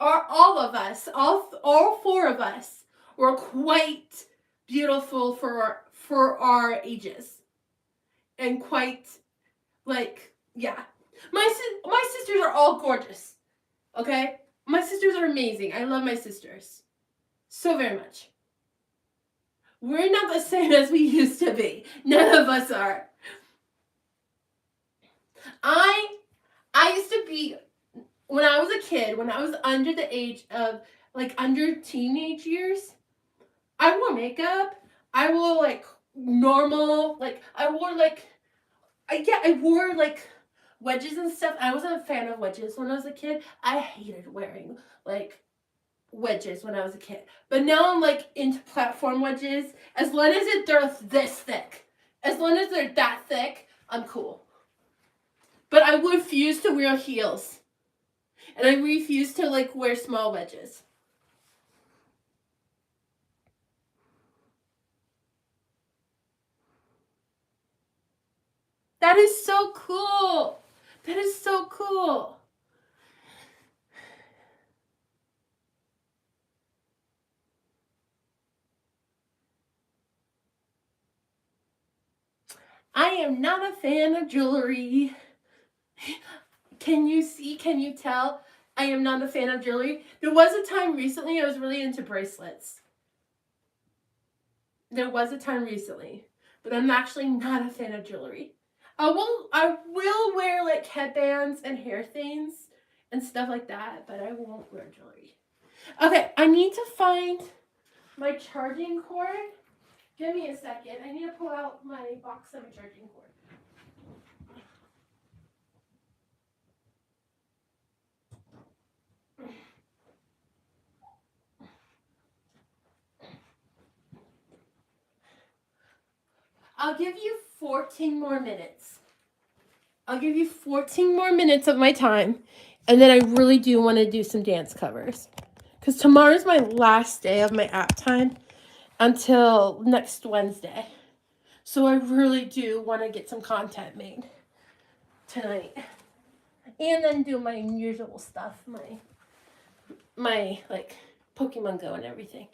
all of us, all 4 of us were quite beautiful for our ages. And quite, like, yeah. My sisters are all gorgeous. Okay? My sisters are amazing. I love my sisters so very much. We're not the same as we used to be. None of us are. I used to be, when I was a kid, when I was under the age of, like, under teenage years, I wore makeup. I wore, like, normal, like, I wore, like, wedges and stuff. I wasn't a fan of wedges when I was a kid. I hated wearing, like, wedges when I was a kid. But now I'm, like, into platform wedges. As long as they're this thick. As long as they're that thick, I'm cool. But I refuse to wear heels. And I refuse to, like, wear small wedges. That is so cool. That is so cool. I am not a fan of jewelry. Can you see? Can you tell? I am not a fan of jewelry. There was a time recently I was really into bracelets. There was a time recently, but I'm actually not a fan of jewelry. I will wear, like, headbands and hair things and stuff like that, but I won't wear jewelry. Okay, I need to find my charging cord. Give me a second. I need to pull out my box of my charging cord. I'll give you 14 more minutes. I'll give you 14 more minutes of my time, and then I really do want to do some dance covers. Because tomorrow's my last day of my app time until next Wednesday. So I really do want to get some content made tonight. And then do my usual stuff, my like, Pokemon Go and everything.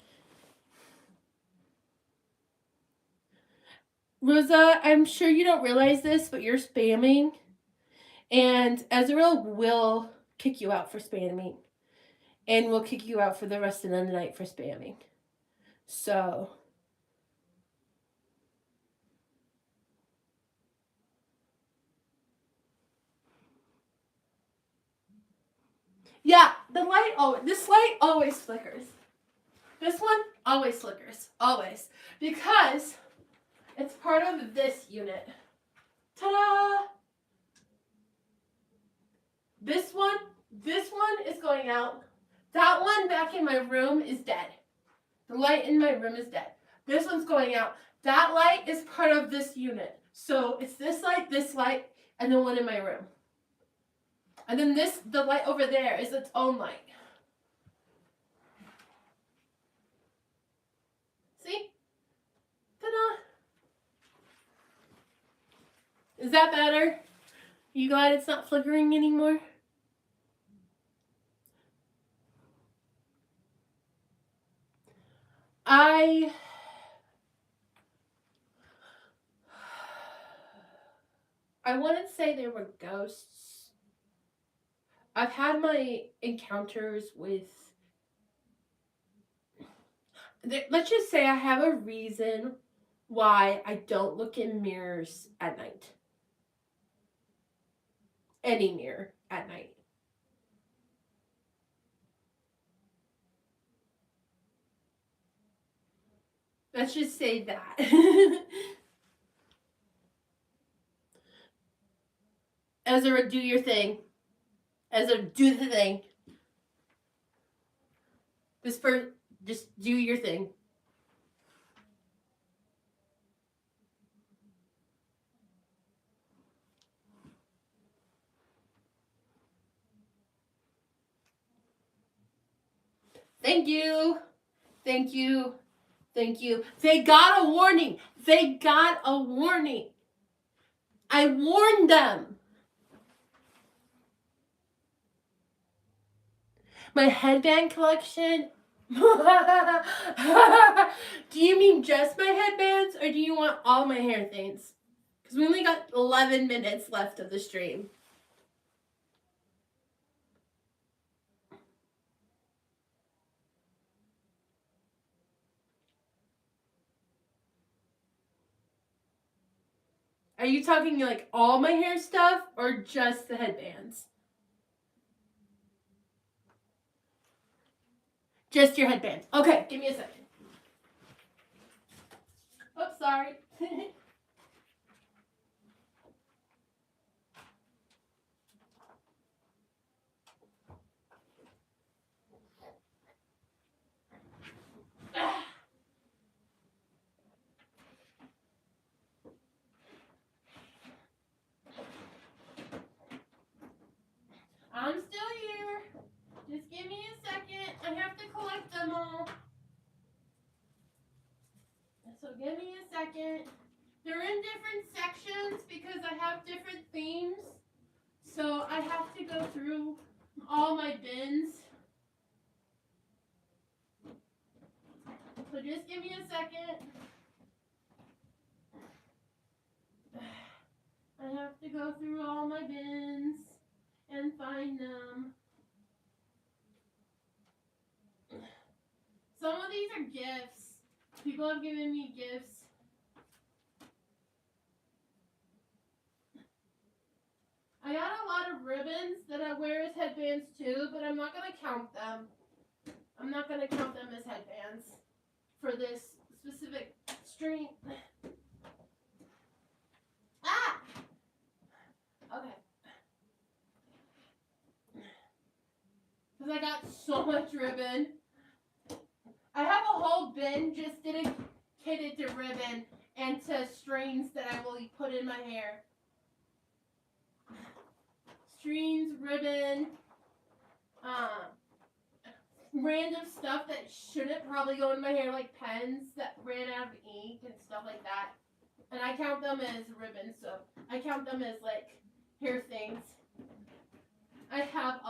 Rosa, I'm sure you don't realize this, but you're spamming. And Ezreal will kick you out for spamming. And will kick you out for the rest of the night for spamming. So... yeah, this light always flickers. This one always flickers. Always. Because it's part of this unit. Ta-da! This one is going out. That one back in my room is dead. The light in my room is dead. This one's going out. That light is part of this unit. So it's this light, and the one in my room. And then the light over there is its own light. See? Ta-da! Is that better? You glad it's not flickering anymore? I wouldn't say they were ghosts. I've had my encounters with. Let's just say I have a reason why I don't look in mirrors at night. Any mirror at night. Let's just say that. Ezra, do your thing. Ezra, do the thing. Just do your thing. Thank you. Thank you. Thank you. They got a warning. They got a warning. I warned them. My headband collection. Do you mean just my headbands or do you want all my hair things? Because we only got 11 minutes left of the stream. Are you talking like all my hair stuff or just the headbands? Just your headbands. Okay, give me a second. Oops, sorry. I'm still here. Just give me a second. I have to collect them all. So give me a second. They're in different sections because I have different themes. So I have to go through all my bins. So just give me a second. I have to go through all my bins and find them. Some of these are gifts. People have given me gifts. I got a lot of ribbons that I wear as headbands too, but I'm not going to count them. I'm not going to count them as headbands for this specific stream. Ah! Okay. Because I got so much ribbon. I have a whole bin just dedicated to ribbon and to strings that I will put in my hair. Strings, ribbon, random stuff that shouldn't probably go in my hair, like pens that ran out of ink and stuff like that. And I count them as ribbons, so I count them as like hair things. I have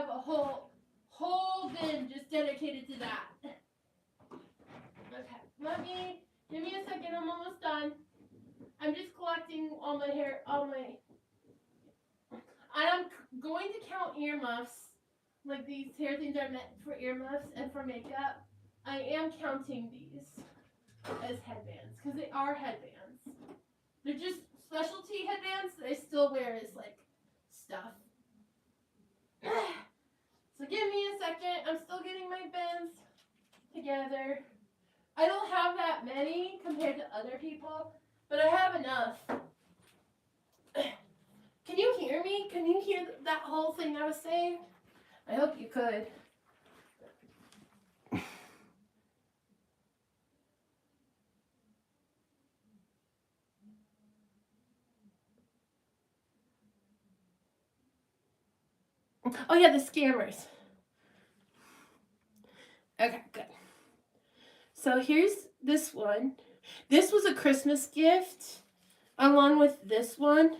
a whole bin just dedicated to that. Okay, give me a second, I'm almost done. I'm just collecting all my hair, I'm going to count earmuffs, like these hair things are meant for earmuffs and for makeup. I am counting these as headbands, because they are headbands. They're just specialty headbands that I still wear as like stuff. So give me a second, I'm still getting my bins together. I don't have that many compared to other people, but I have enough. Can you hear me? Can you hear that whole thing I was saying? I hope you could. Oh yeah, the scammers. Okay, good. So here's this one. This was a Christmas gift along with this one.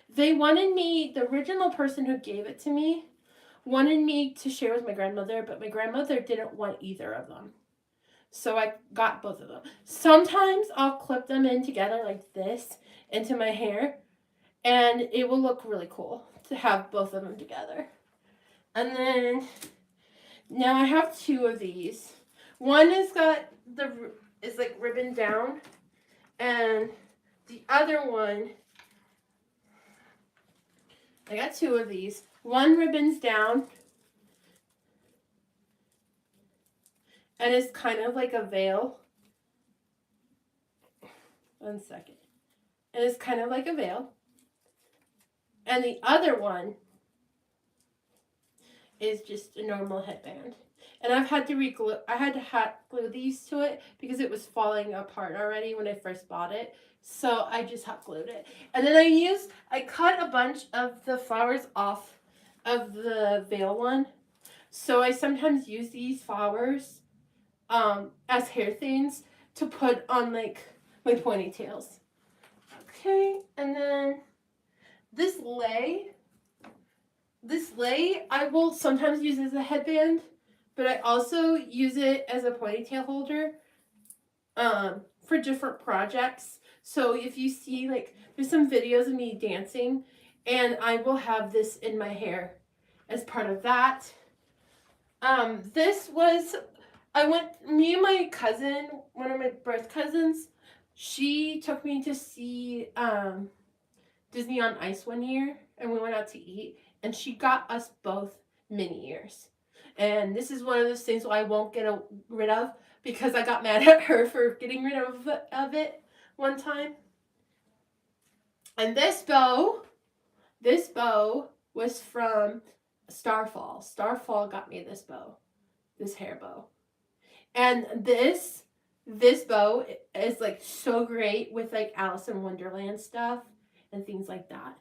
They wanted me, the original person who gave it to me, wanted me to share with my grandmother, but my grandmother didn't want either of them. So I got both of them. Sometimes I'll clip them in together like this into my hair, And it will look really cool to have both of them together. And then now I have two of these. One is like ribbon down, and the other one, I got two of these. One ribbon's down, and it's kind of like a veil. One second. And it's kind of like a veil. And the other one is just a normal headband. And I've had to hot glue these to it because it was falling apart already when I first bought it. So I just hot glued it. And then I cut a bunch of the flowers off of the veil one. So I sometimes use these flowers as hair things to put on like my ponytails. Okay, and then this lei I will sometimes use as a headband, but I also use it as a ponytail holder for different projects. So if you see, like, there's some videos of me dancing, and I will have this in my hair as part of that. Me and my cousin, one of my birth cousins, she took me to see Disney on Ice one year, and we went out to eat, and she got us both mini ears. And this is one of those things I won't get rid of because I got mad at her for getting rid of it one time. And this bow was from Starfall. Starfall got me this bow, this hair bow. And this bow is like so great with like Alice in Wonderland stuff and things like that.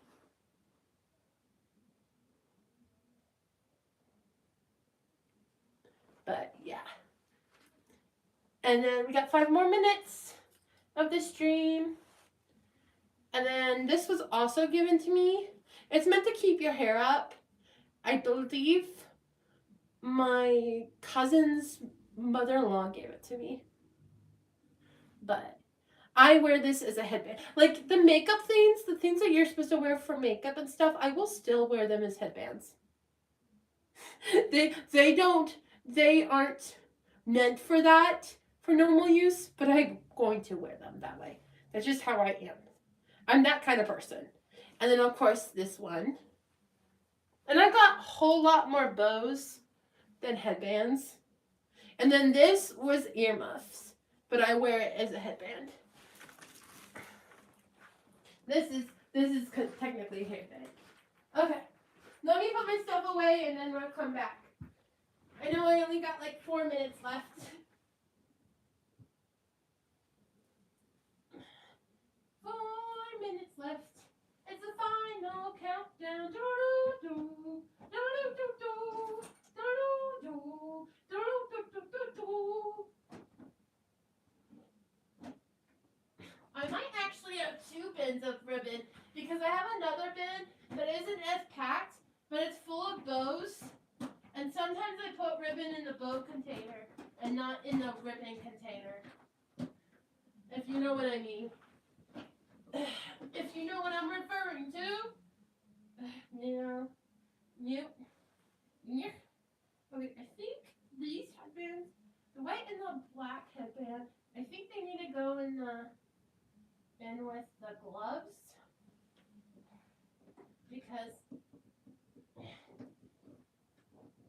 But yeah. And then we got 5 more minutes of the stream. And then this was also given to me. It's meant to keep your hair up. I believe my cousin's mother-in-law gave it to me. But I wear this as a headband. Like the makeup things, the things that you're supposed to wear for makeup and stuff, I will still wear them as headbands. They aren't meant for that, for normal use, but I'm going to wear them that way. That's just how I am. I'm that kind of person. And then, of course, this one. And I got a whole lot more bows than headbands. And then this was earmuffs, but I wear it as a headband. This is technically a headband. Okay, let me put my stuff away and then we'll come back. I know I only got like 4 minutes left. 4 minutes left. It's the final countdown. I might actually have 2 bins of ribbon because I have another bin that isn't as packed, but it's full of bows. And sometimes I put ribbon in the bow container and not in the ribbon container. If you know what I mean. If you know what I'm referring to. No. Yep. Yep. Okay, I think these headbands, the white and the black headband, I think they need to go in with the gloves. Because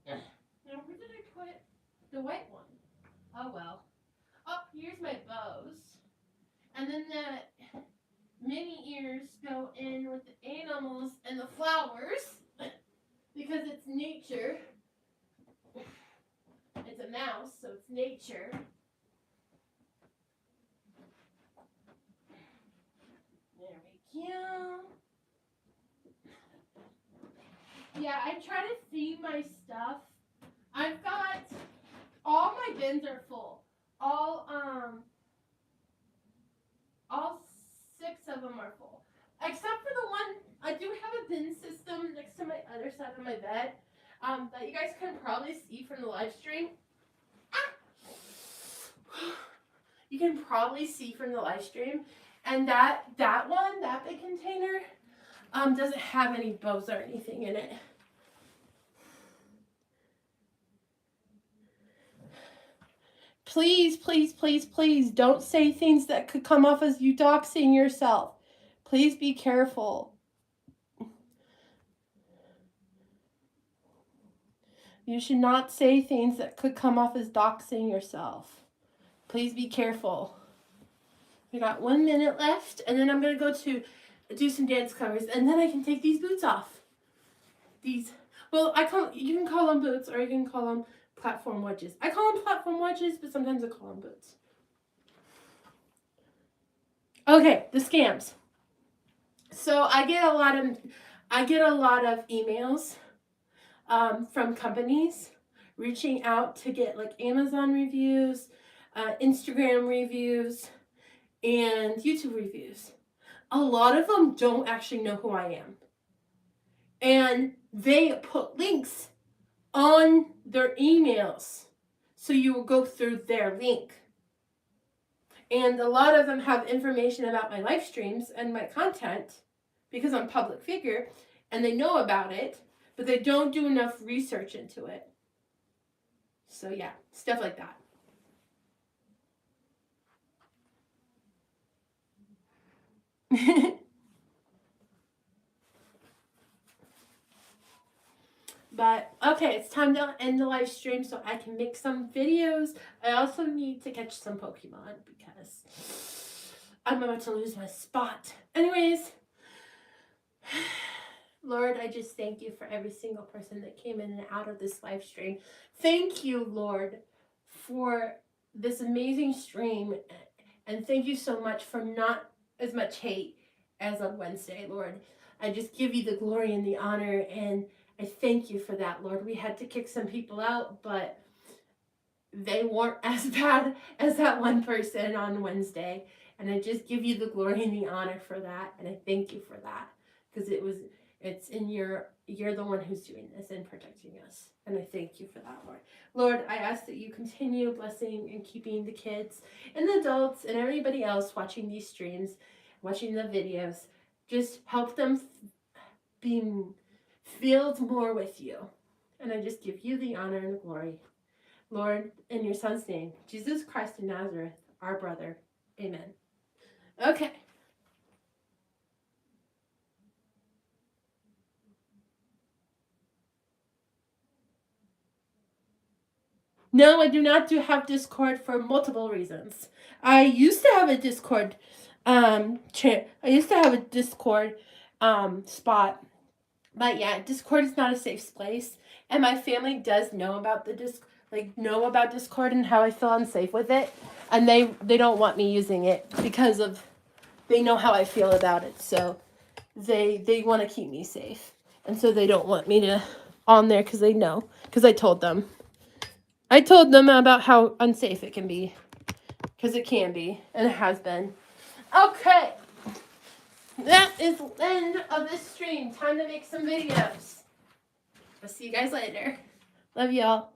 now where did I put the white one? Oh well. Oh, here's my bows. And then the mini ears go in with the animals and the flowers because it's nature. It's a mouse, so it's nature. There we go. Yeah, I try to theme my stuff. I've got all my bins are full. All 6 of them are full. Except for the one, I do have a bin system next to my other side of my bed that you guys can probably see from the live stream. You can probably see from the live stream. And that big container, Doesn't have any bows or anything in it. Please, please, please, please don't say things that could come off as you doxing yourself. Please be careful. You should not say things that could come off as doxing yourself. Please be careful. We got 1 minute left, and then I'm going to go to do some dance covers, and then I can take these boots off. These, well, you can call them boots, or you can call them platform wedges. I call them platform wedges, but sometimes I call them boots. Okay, the scams. So I get a lot of emails from companies reaching out to get like Amazon reviews, Instagram reviews, and YouTube reviews. A lot of them don't actually know who I am. And they put links on their emails. So you will go through their link. And a lot of them have information about my live streams and my content because I'm a public figure and they know about it, but they don't do enough research into it. So yeah, stuff like that. But okay, it's time to end the live stream so I can make some videos. I also need to catch some Pokemon because I'm about to lose my spot. Anyways, Lord, I just thank you for every single person that came in and out of this live stream. Thank you, Lord, for this amazing stream. And thank you so much for not as much hate as on Wednesday, Lord. I just give you the glory and the honor, and I thank you for that, Lord. We had to kick some people out, but they weren't as bad as that one person on Wednesday. And I just give you the glory and the honor for that, and I thank you for that, because you're the one who's doing this and protecting us. And I thank you for that, Lord. Lord, I ask that you continue blessing and keeping the kids and the adults and everybody else watching these streams, watching the videos. Just help them be filled more with you. And I just give you the honor and the glory. Lord, in your son's name, Jesus Christ of Nazareth, our brother. Amen. Okay. No, I do not have Discord for multiple reasons. I used to have a Discord spot. But yeah, Discord is not a safe place. And my family does know about about Discord and how I feel unsafe with it. And they don't want me using it because they know how I feel about it. So they want to keep me safe. And so they don't want me to on there because they know. Because I told them. I told them about how unsafe it can be. Because it can be. And it has been. Okay. That is the end of this stream. Time to make some videos. I'll see you guys later. Love y'all.